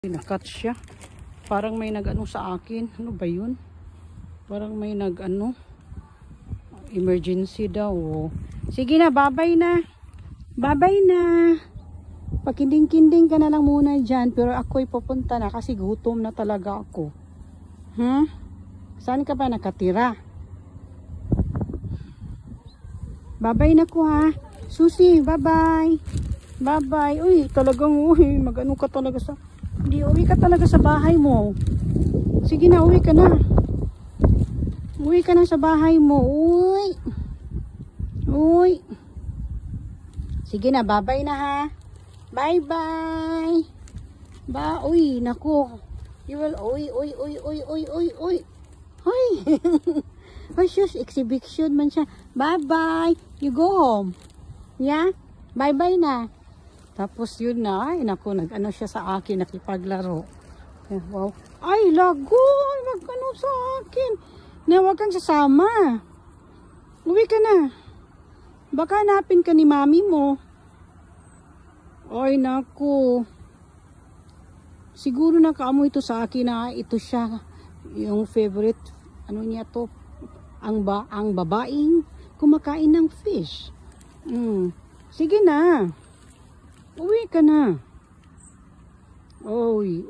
Pinakat siya. Parang may nag-ano sa akin. Ano ba yun? Parang may nag-ano. Emergency daw. Oh. Sige na, babay na. Babay na. Pakinding-kinding ka na lang muna dyan. Pero ako'y pupunta na kasi gutom na talaga ako. Huh? Saan ka ba nakatira? Babay na ko ha. Susi, bye-bye. Bye-bye. Uy, talagang mag-ano ka talaga sa... Hindi, uwi ka talaga sa bahay mo. Sige na, uwi ka na. Uwi ka na sa bahay mo. Uy. Uy. Sige na, bye-bye na ha. Bye-bye. Uy, naku. You will, uy. Uy. Uy, shush, exhibition man siya. Bye-bye. You go home. Yeah? Bye-bye na. Tapos yun na, ay naku, nag-ano siya sa akin, nakipaglaro. Wow. Ay, lagoy, mag-ano sa akin. Na, huwag kang sasama. Uwi ka na. Baka hanapin ka ni mami mo. Ay, naku. Siguro nakaamoy ito sa akin na ito siya. Yung favorite, ano niya to, ang babaeng kumakain ng fish. Sige na. Uwi ka na. Uy.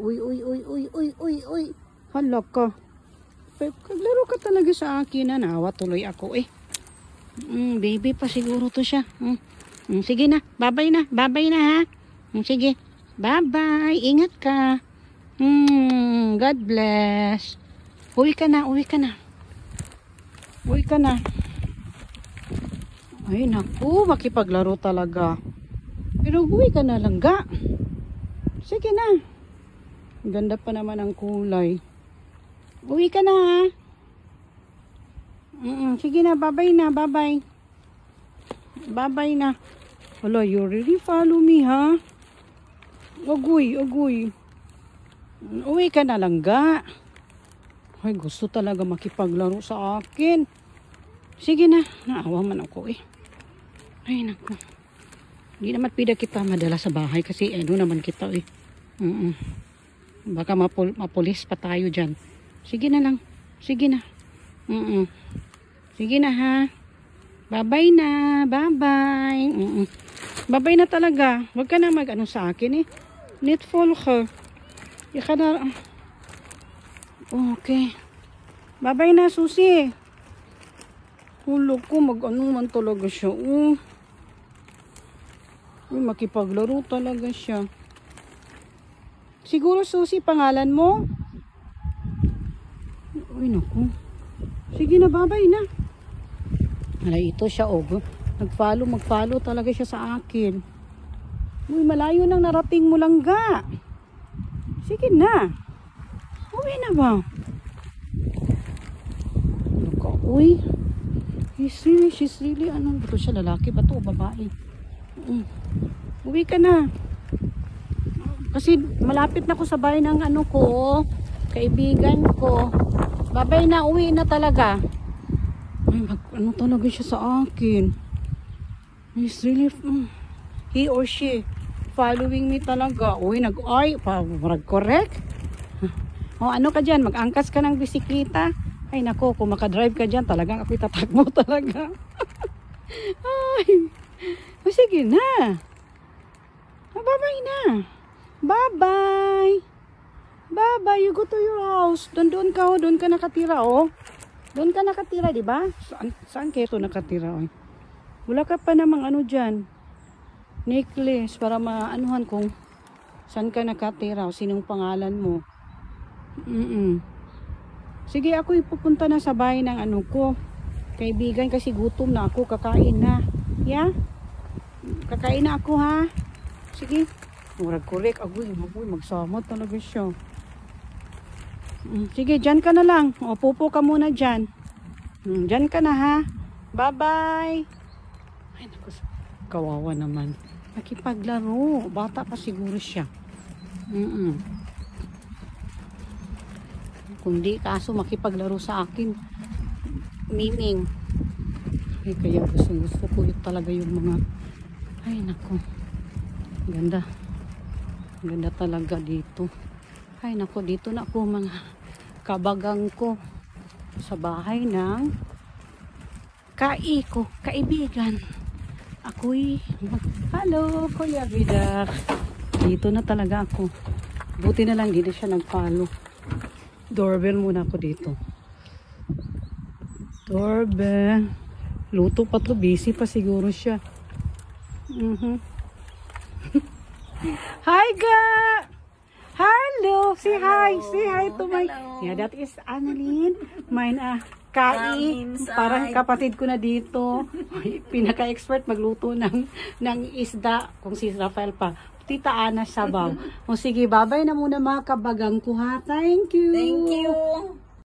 Hala ka. Kaglaro ka talaga sa akin na. Nawa tuloy ako eh. Baby pa siguro to siya. Sige na. Bye-bye na. Bye-bye na ha. Sige. Bye-bye. Ingat ka. God bless. Uwi ka na. Uwi ka na. Uwi ka na. Ay naku. Makipaglaro talaga. Pero uwi ka na lang ga. Sige na. Ganda pa naman ang kulay. Uwi ka na ha. Sige na, bye-bye na, bye-bye. Bye-bye na. Hala, you really follow me ha? Uy. Uwi ka na lang ga. Ay, gusto talaga makipaglaro sa akin. Sige na. Naawa man ako eh. Ay, naku. Hindi naman pida kita madala sa bahay kasi ano naman kita eh. Baka mapulis pa tayo dyan. Sige na lang. Sige na. Sige na ha. Bye-bye na. Bye-bye. Bye-bye na talaga. Huwag ka na mag-ano sa akin eh. Netful ka. Ika na. Okay. Bye-bye na, Susi. Hulog ko. Mag-ano man talaga siya. Makipaglaro talaga siya. Siguro Susi pangalan mo? Uy naku. Sige na, bye-bye na. Alay, ito siya magfollow talaga siya sa akin. Uy, malayo nang narating mo lang ga. Sige na. Uwi na ba? Uy. She's really, ano ba siya, lalaki ba to o babae? Uwi ka na. Kasi malapit na ako sa bahay ng ano ko, kaibigan ko. Babay na, uwi na talaga. Ay, ano talaga siya sa akin. He's really, he or she following me talaga. Uy, correct? Ano ka dyan? Mag-angkas ka ng bisikleta? Ay nako, kung makadrive ka dyan, talagang ako'y tatakbo talaga. Ay. Sige na. Bye-bye na. Bye-bye. Bye-bye. You go to your house. Doon ka nakatira, oh. Doon ka nakatira, di ba? Saan kayo ito nakatira, oh? Wala ka pa namang ano dyan. Necklace para maanuhan kung saan ka nakatira o sinong pangalan mo. Sige, ako ipupunta na sa bahay ng ano ko. Kaibigan kasi gutom na ako. Kakain na. Yeah? Kakain na ako ha. Sige. Murag korek. Agoy, magsama talaga siya. Sige, dyan ka na lang. O, pupo ka muna dyan. Dyan ka na ha. Bye-bye. Ay, naku. Kawawa naman. Nakipaglaro. Bata pa siguro siya. Kundi kaso makipaglaro sa akin. Miming. Ay, kaya gusto ko talaga yung mga... Ay, naku. Ganda. Ganda talaga dito. Ay, naku, dito na po mga kabagang ko sa bahay ng kaibigan. Ako'y hello, Kuya Vida. Dito na talaga ako. Buti na lang, di na siya nag-follow. Doorbell muna ako dito. Doorbell. Luto pa to, busy pa siguro siya. Hi, ga! Hello! Say hi! Say hi to my... Yeah, that is Annalyn. Mine, parang kapatid ko na dito. Pinaka-expert magluto ng isda. Kung si Rafael pa. Tita Ana Sabaw. O sige, babay na muna mga kabagang ko ha. Thank you! Thank you!